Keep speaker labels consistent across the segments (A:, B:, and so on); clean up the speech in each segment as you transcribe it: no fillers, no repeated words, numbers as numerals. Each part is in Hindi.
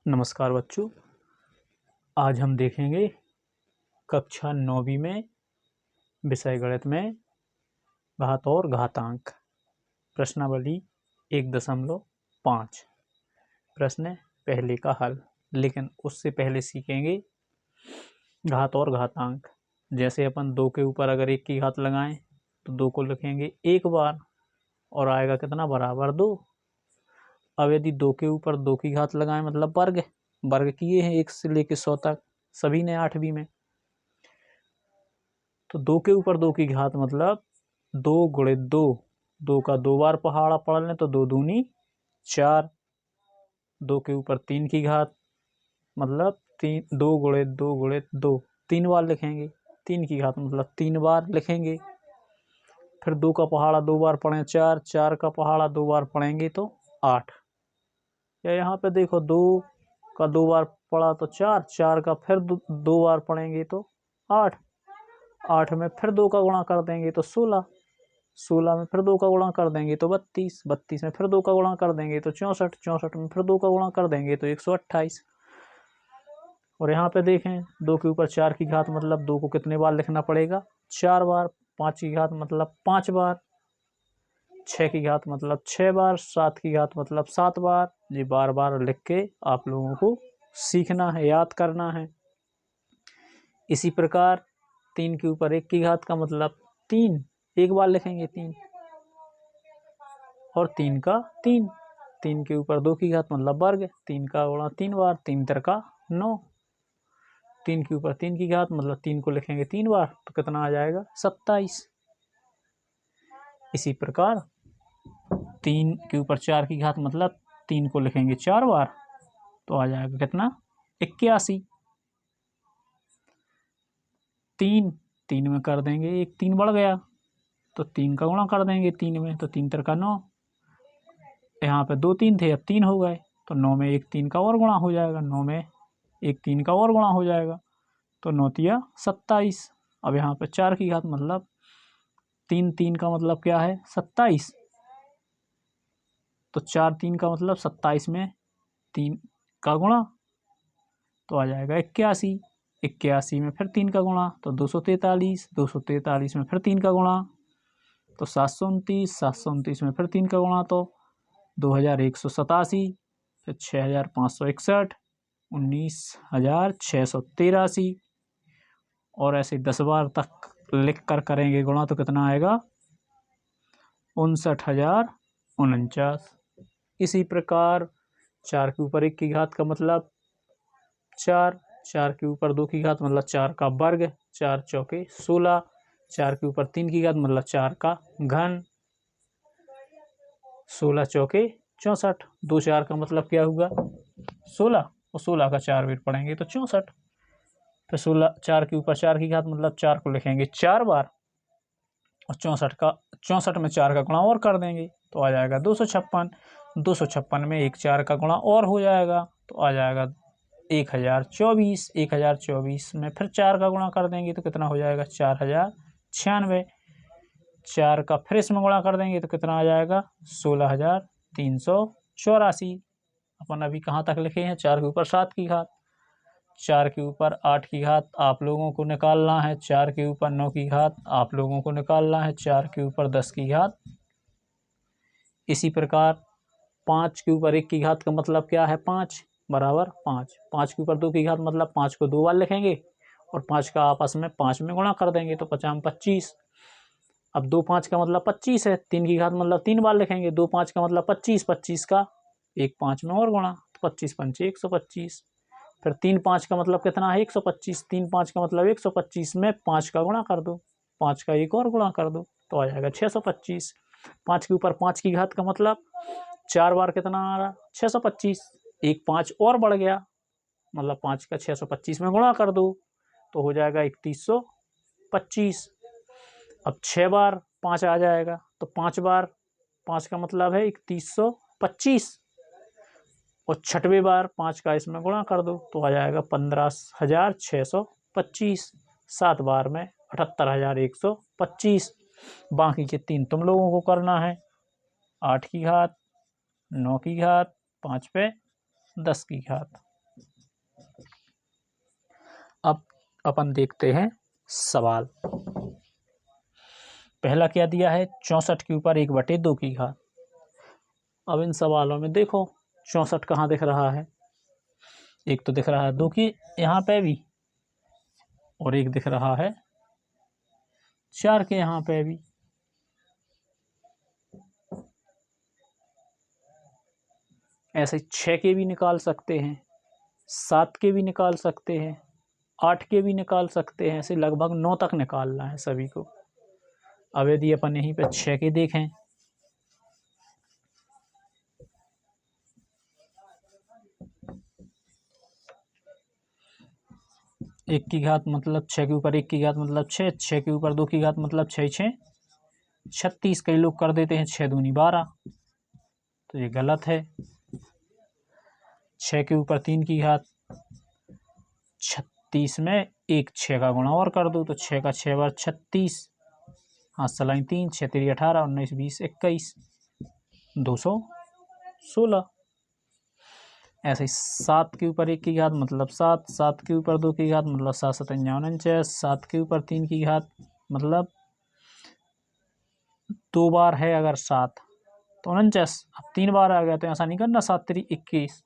A: नमस्कार बच्चों, आज हम देखेंगे कक्षा 9वीं में विषय गणित में घात और घातांक प्रश्नावली 1.5 प्रश्न पहले का हल। लेकिन उससे पहले सीखेंगे घात और घातांक। जैसे अपन 2 के ऊपर अगर 1 की घात लगाएं तो 2 को लिखेंगे एक बार और आएगा कितना, बराबर 2। अब यदि 2 के ऊपर 2 की घात लगाएं मतलब वर्ग किए हैं 1 से लेकर 100 तक, सभी ने 8वीं में। तो 2 के ऊपर 2 की घात मतलब 2 गुणित 2, 2 का 2 बार पहाड़ा पढ़ लें तो 2 दूनी 4। 2 के ऊपर 3 की घात मतलब 2 गुणित 2 गुणित 2, 3 बार लिखेंगे। 3 की घात मतलब 3 बार लिखेंगे। फिर 2 का पहाड़ा 2 बार पढ़ें 4, 4 का पहाड़ा 2 बार पढ़ेंगे तो 8। या यहाँ पे देखो 2 का 2 बार पढ़ा तो 4, 4 का फिर 2 बार पढ़ेंगे तो 8, 8 में फिर 2 का गुणा कर देंगे तो 16, 16 में फिर 2 का गुणा कर देंगे तो 32, 32 में फिर 2 का गुणा कर देंगे तो 64, 64 में फिर 2 का गुणा कर देंगे तो 128। और यहाँ पे देखें 2 के ऊपर 4 की घात मतलब 2 को कितने बार लिखना पड़ेगा, 4 बार। 5 की घात मतलब 5 बार। 6 की घात मतलब 6 बार। 7 की घात मतलब 7 बार। ये बार बार लिख के आप लोगों को सीखना है, याद करना है। इसी प्रकार 3 के ऊपर 1 की घात का मतलब 3, एक बार लिखेंगे 3। और 3 का 3, 3 के ऊपर 2 की घात मतलब वर्ग, 3 का गुणा 3 बार, 3 तिरका 9। 3 के ऊपर 3 की घात मतलब 3 को लिखेंगे 3 बार तो कितना आ जाएगा, 27। इसी प्रकार 3 के ऊपर 4 की घात मतलब 3 को लिखेंगे 4 बार तो आ जाएगा कितना, 81। 3 में कर देंगे, एक 3 बढ़ गया तो 3 का गुणा कर देंगे 3 में तो 3 तिरका 9। यहाँ पे 2 3 थे, अब 3 हो गए तो 9 में एक 3 का और गुणा हो जाएगा, 9 में एक 3 का और गुणा हो जाएगा तो 9 तिया 27। अब यहाँ पे 4 की घात मतलब 3 3 का मतलब क्या है, 27। तो 4 3 का मतलब 27 में 3 का गुणा तो आ जाएगा 81। 81 में फिर 3 का गुणा तो 243, 243 में फिर 3 का गुणा तो 729, 729 में फिर 3 का गुणा तो 2187, फिर 6561, 19683। और ऐसे 10 बार तक लिख कर करेंगे गुणा तो कितना आएगा, 59049। इसी प्रकार 4 के ऊपर 1 की घात का मतलब 4, 4 के ऊपर 2 की घात मतलब 4 का वर्ग, 4 चौके 16। 4 के ऊपर 3 की घात मतलब 4 का घन, 16 चौके 64। 2 4 का मतलब क्या हुआ, 16, और 16 का 4 बार पढ़ेंगे तो 64। फिर 16 4 के ऊपर 4 की घात मतलब 4 को लिखेंगे 4 बार और 64 में 4 का गुणा और कर देंगे तो आ जाएगा 256। 256 में एक 4 का गुणा और हो जाएगा तो आ जाएगा 1024। 1024 में फिर 4 का गुणा कर देंगे तो कितना हो जाएगा, 4096। 4 का फिर इसमें गुणा कर देंगे तो कितना आ जाएगा, 16384। अपन अभी कहाँ तक लिखे हैं, 4 के ऊपर 7 की घात, 4 के ऊपर 8 की घात आप लोगों को निकालना है, 4 के ऊपर 9 की घात आप लोगों को निकालना है, 4 के ऊपर 10 की घात। इसी प्रकार 5 के ऊपर 1 की घात का मतलब क्या है, 5 बराबर 5। 5 के ऊपर 2 की घात मतलब 5 को 2 बार लिखेंगे और 5 का आपस में 5 में गुणा कर देंगे तो 5 25। अब 2 5 का मतलब 25 है, 3 की घात मतलब 3 बार लिखेंगे, 2 5 का मतलब 25, 25 का 1 5 में और गुणा तो 25 पंचे 125। फिर 3 5 का मतलब कितना है, 125। 3 5 का मतलब 125 में 5 का गुणा कर दो, 5 का एक और गुणा कर दो तो आ जाएगा 625। 5 के ऊपर 5 की घात का मतलब 4 बार कितना आ रहा, 625। एक 5 और बढ़ गया मतलब 5 का 625 में गुणा कर दो तो हो जाएगा 3125। अब 6 बार 5 आ जाएगा तो 5 बार 5 का मतलब है 3125 और 6वें बार 5 का इसमें गुणा कर दो तो आ जाएगा 15625। 7 बार में 78125। बाकी के 3 तुम लोगों को करना है, 8 की घात, 9 की घात, 5 पे 10 की घात। अपन देखते हैं सवाल। पहला क्या दिया है, 64 के ऊपर 1/2 की घात। अब इन सवालों में देखो 64 कहाँ दिख रहा है, एक तो दिख रहा है 2 की यहाँ पे भी, और एक दिख रहा है 4 के यहाँ पे भी। ऐसे 6 के भी निकाल सकते हैं, 7 के भी निकाल सकते हैं, 8 के भी निकाल सकते हैं, ऐसे लगभग 9 तक निकालना है सभी को। अब यदि अपन यहीं पे 6 के देखें, 1 की घात मतलब 6 के ऊपर 1 की घात मतलब 6, 6 के ऊपर 2 की घात मतलब 6 6 36। कई लोग कर देते हैं 6 दूनी 12, तो ये गलत है। 6 के ऊपर 3 की घात 36 में 1 6 का गुणा और कर दो, तो 6 का 6 बार 36, हाँ सलाई 3, 6 3 18, 19 20 21, 216। ऐसे ही 7 के ऊपर 1 की घात मतलब 7, 7 के ऊपर 2 की घात मतलब 7 7 49, 7 के ऊपर 3 की घात मतलब 2 बार है अगर 7 तो 49। अब 3 बार आ गया तो ऐसा नहीं करना 7 3 21,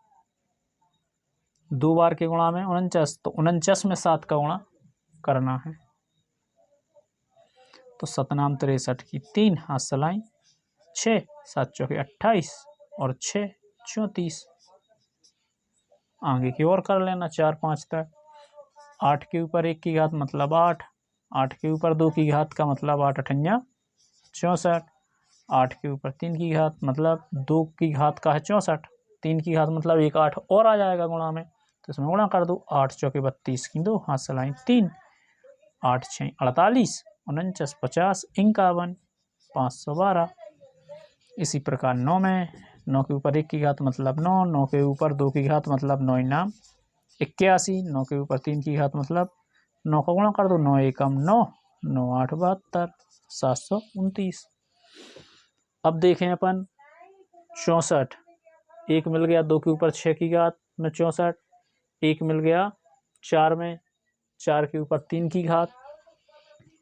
A: 2 बार के गुणा में 49, तो 49 में 7 का गुणा करना है। तो 7 नाम 63 की 3, हाथ सलाई 6, 7 चौके 28 और 6 34। आगे की ओर कर लेना 4 5 तक। 8 के ऊपर 1 की घात मतलब 8, 8 के ऊपर 2 की घात का मतलब 8 अठन्या 64, 8 के ऊपर 3 की घात मतलब 2 की घात का है 64, 3 की घात मतलब 1 8 और आ जाएगा गुणा में, तो इसमें गुणा कर दो। 8 चौके 32 की 2, हाथ सलाई 3, 8 6 48, 49 50 51 512। इसी प्रकार 9 में 9 के ऊपर 1 की घात मतलब 9, 9 के ऊपर 2 की घात मतलब 9 नाम 81, 9 के ऊपर 3 की घात मतलब 9 का गुणा कर दो, 9 एकम 9, 9 8 72, 729। अब देखें अपन 64, एक मिल गया 2 के ऊपर 6 की घात में 64, एक मिल गया 4 में 4 के ऊपर 3 की घात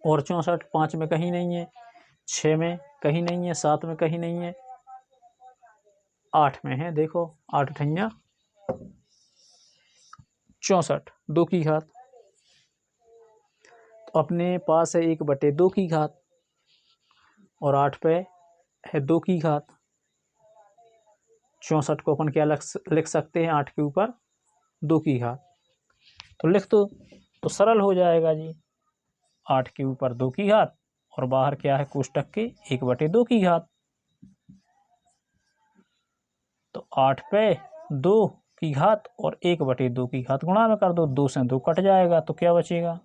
A: और 64, 5 में कहीं नहीं है, 6 में कहीं नहीं है, 7 में कहीं नहीं है, 8 में है, देखो 8 अठन्या 64, 2 की घात। तो अपने पास है 1/2 की घात और 8 पे है 2 की घात। 64 को अपन क्या लिख सकते हैं, 8 के ऊपर 2 की घात, तो लिख दो तो सरल हो जाएगा जी। 8 के ऊपर 2 की घात और बाहर क्या है कोष्टक के 1/2 की घात, तो 8 पे 2 की घात और 1/2 की घात गुणा में कर दो, 2 से 2 कट जाएगा तो क्या बचेगा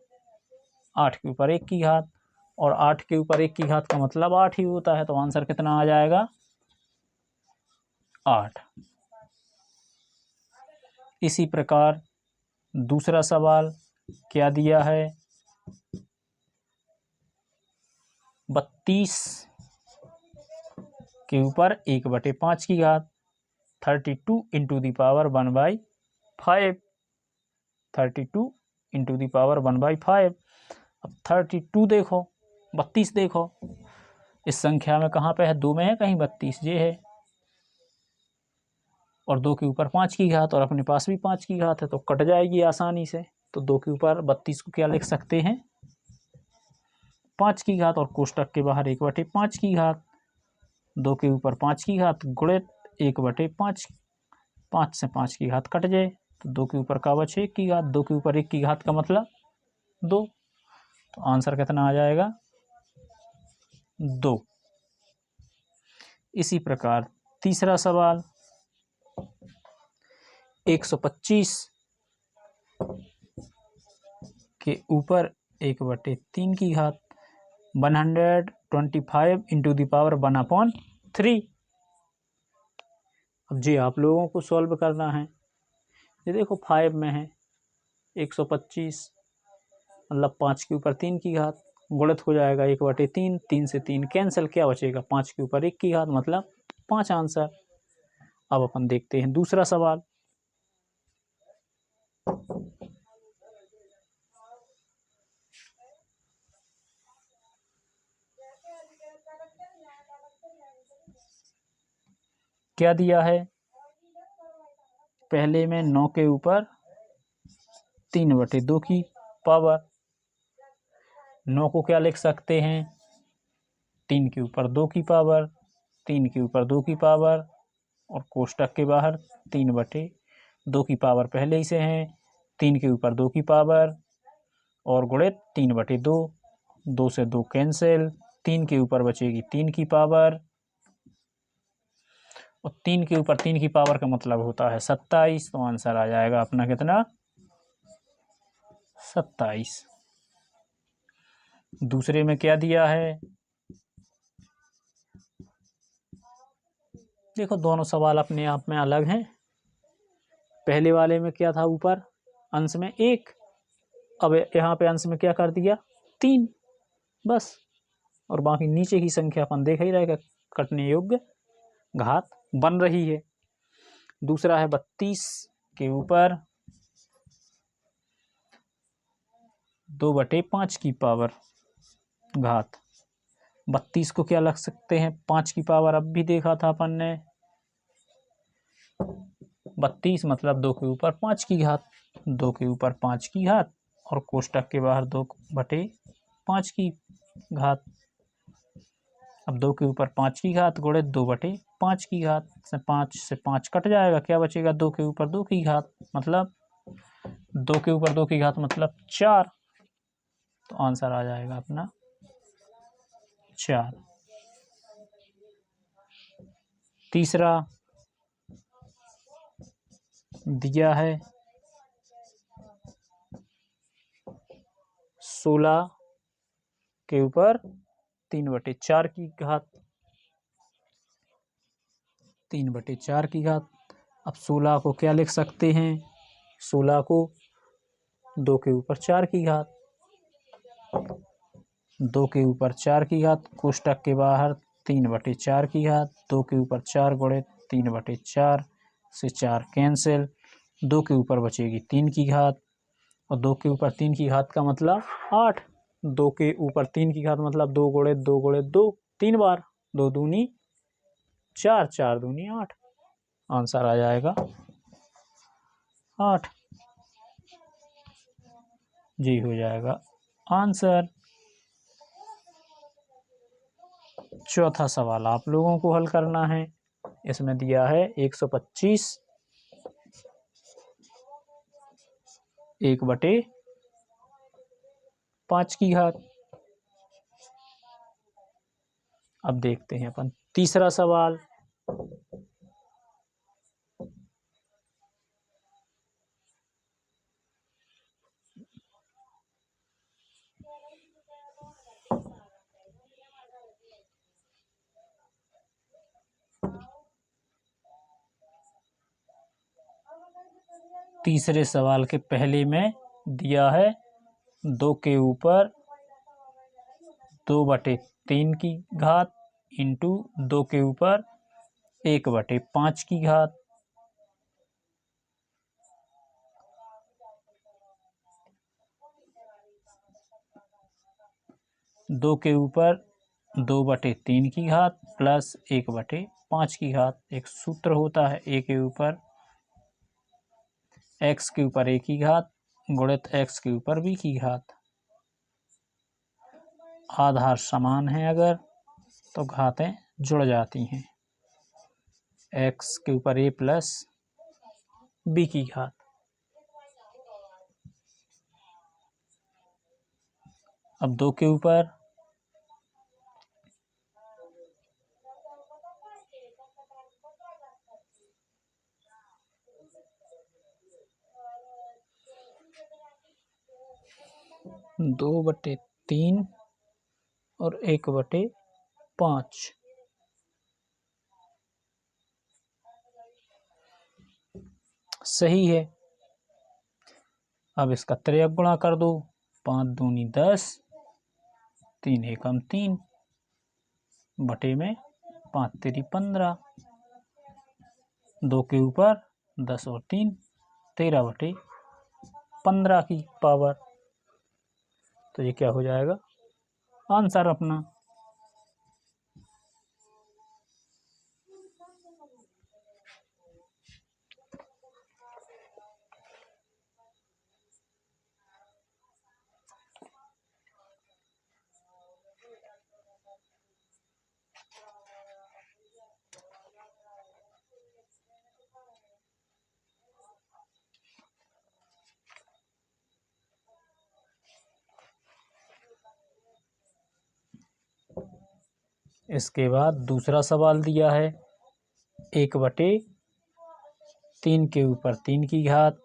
A: 8 के ऊपर 1 की घात, और 8 के ऊपर 1 की घात का मतलब 8 ही होता है, तो आंसर कितना आ जाएगा 8। इसी प्रकार दूसरा सवाल क्या दिया है, 32 के ऊपर 1/5 की घात 32 into the power 1/5, 32 into the power 1/5। अब 32 देखो, 32 देखो इस संख्या में कहाँ पे है, 2 में है कहीं 32, ये है, और 2 के ऊपर 5 की घात और अपने पास भी 5 की घात है, तो कट जाएगी आसानी से। तो 2 के ऊपर 32 को क्या लिख सकते हैं 5 की घात, और कोष्टक के बाहर 1/5 की घात, 2 के ऊपर 5 की घात गुणित 1/5, 5 से 5 की घात कट जाए, तो 2 के ऊपर का बचे 1 की घात, 2 के ऊपर 1 की घात का मतलब 2, तो आंसर कितना आ जाएगा 2। इसी प्रकार तीसरा सवाल, 125 के ऊपर 1/3 की घात 125 इंटू दी पावर 1/3। अब जी आप लोगों को सॉल्व करना है, ये देखो 5 में है 125 मतलब 5 के ऊपर 3 की घात गुणित हो जाएगा 1/3, 3 से 3 कैंसिल, क्या बचेगा 5 के ऊपर 1 की घात मतलब 5 आंसर। अब अपन देखते हैं दूसरा सवाल, क्या दिया है, पहले में 9 के ऊपर 3/2 की पावर। 9 को क्या लिख सकते हैं, 3 के ऊपर 2 की पावर, 3 के ऊपर 2 की पावर और कोष्टक के बाहर 3/2 की पावर पहले ही से है, 3 के ऊपर 2 की पावर और गुणित 3/2, 2 से 2 कैंसिल, 3 के ऊपर बचेगी 3 की पावर और 3 के ऊपर 3 की पावर का मतलब होता है 27। तो आंसर आ जाएगा अपना कितना, 27। दूसरे में क्या दिया है, देखो दोनों सवाल अपने आप में अलग हैं। पहले वाले में क्या था, ऊपर अंश में 1, अब यहाँ पे अंश में क्या कर दिया, 3 बस, और बाकी नीचे की संख्या अपन देख ही रहेगा, कटने योग्य घात बन रही है। दूसरा है 32 के ऊपर 2/5 की पावर घात। 32 को क्या लग सकते हैं, 5 की पावर, अब भी देखा था अपन ने, 32 मतलब 2 के ऊपर 5 की घात, 2 के ऊपर 5 की घात और कोष्टक के बाहर 2/5 की घात। अब 2 के ऊपर 5 की घात गुणित 2/5 की घात से 5 कट जाएगा, क्या बचेगा, 2 के ऊपर 2 की घात, मतलब 2 के ऊपर 2 की घात मतलब 4। तो आंसर आ जाएगा अपना 4। तीसरा दिया है 16 के ऊपर 3/4 की घात, 3/4 की घात। अब 16 को क्या लिख सकते हैं, 16 को 2 के ऊपर 4 की घात, 2 के ऊपर 4 की घात, कोष्टक के बाहर 3/4 की घात, 2 के ऊपर 4 गुणित 3/4 से 4 कैंसिल, 2 के ऊपर बचेगी 3 की घात और 2 के ऊपर 3 की घात का मतलब 8। 2 के ऊपर 3 की घात मतलब 2 गुणित 2 गुणित 2, 3 बार, 2 दूनी 4, 4 दूनी 8। आंसर आ जाएगा 8 जी, हो जाएगा आंसर। चौथा सवाल आप लोगों को हल करना है। इसमें दिया है 125 1/5 की घात। अब देखते हैं अपन तीसरा सवाल। तीसरे सवाल के पहले में दिया है 2 के ऊपर 2/3 की घात इंटू 2 के ऊपर 1/5 की घात। 2 के ऊपर 2/3 की घात प्लस 1/5 की घात। एक सूत्र होता है a के ऊपर x के ऊपर a की घात गुणित x के ऊपर b की घात। आधार समान है अगर तो घातें जुड़ जाती हैं। x के ऊपर a प्लस b की घात। अब 2 के ऊपर 2/3 और 1/5 सही है। अब इसका त्रियक गुणा कर दो, 5 दूनी 10, 3 एकम 3 बटे में 5 तेरी 15, 2 के ऊपर 10 और 3 13/15 की पावर। तो ये क्या हो जाएगा आंसर अपना। इसके बाद दूसरा सवाल दिया है 1/3 के ऊपर 3 की घात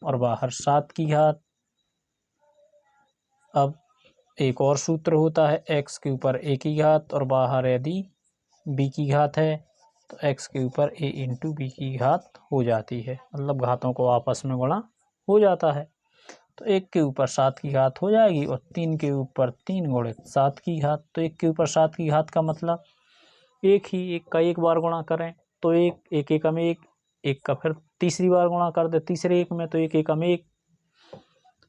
A: और बाहर 7 की घात। अब एक और सूत्र होता है x के ऊपर a की घात और बाहर यदि b की घात है तो x के ऊपर a इंटू b की घात हो जाती है, मतलब घातों को आपस में गुणा हो जाता है। तो 1 के ऊपर 7 की घात हो जाएगी और 3 के ऊपर 3 गुणित 7 की घात। तो 1 के ऊपर 7 की घात का मतलब एक का एक बार गुणा करें तो एक एकम एक का फिर तीसरी बार गुणा कर दे तीसरे एक में, तो एक एकम एक,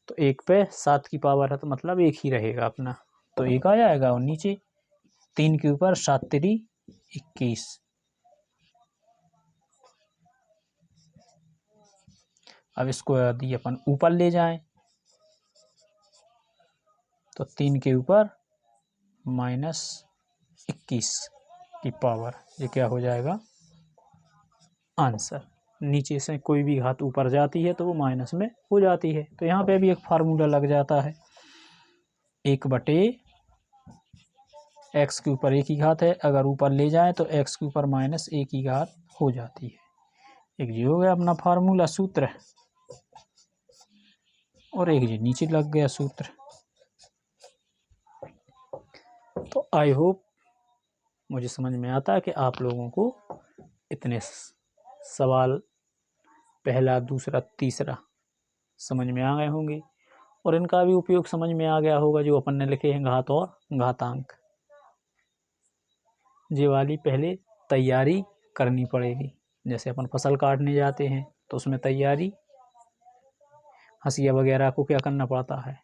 A: तो 1 पे 7 की पावर है तो मतलब 1 ही रहेगा अपना, तो 1 आ जाएगा। और नीचे 3 के ऊपर 7 3 21। अब इसको यदि अपन ऊपर ले जाएं तो 3 के ऊपर -21 की पावर, ये क्या हो जाएगा आंसर। नीचे से कोई भी घात ऊपर जाती है तो वो माइनस में हो जाती है। तो यहाँ पे भी एक फार्मूला लग जाता है, 1/x के ऊपर a की घात है, अगर ऊपर ले जाएं तो x के ऊपर -a की घात हो जाती है। एक जी हो गया अपना फार्मूला सूत्र, और एक जी नीचे लग गया सूत्र। तो आई होप मुझे समझ में आता है कि आप लोगों को इतने सवाल पहला दूसरा तीसरा समझ में आ गए होंगे और इनका भी उपयोग समझ में आ गया होगा जो अपन ने लिखे हैं घात और घातांक। ये वाली पहले तैयारी करनी पड़ेगी, जैसे अपन फसल काटने जाते हैं तो उसमें तैयारी हंसिया वगैरह को क्या करना पड़ता है,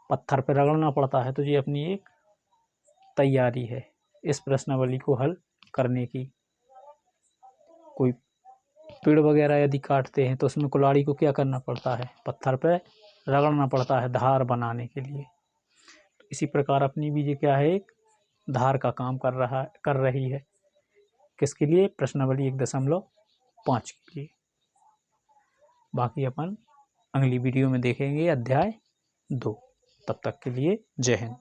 A: पत्थर पर रगड़ना पड़ता है, तो ये अपनी एक तैयारी है इस प्रश्नावली को हल करने की। कोई पेड़ वगैरह यदि काटते हैं तो उसमें कुल्हाड़ी को क्या करना पड़ता है, पत्थर पर रगड़ना पड़ता है धार बनाने के लिए। तो इसी प्रकार अपनी भी ये क्या है, एक धार का काम कर रही है, किसके लिए, प्रश्नावली 1.5 के लिए। बाकी अपन अगली वीडियो में देखेंगे अध्याय 2। तब तक के लिए जय हिंद।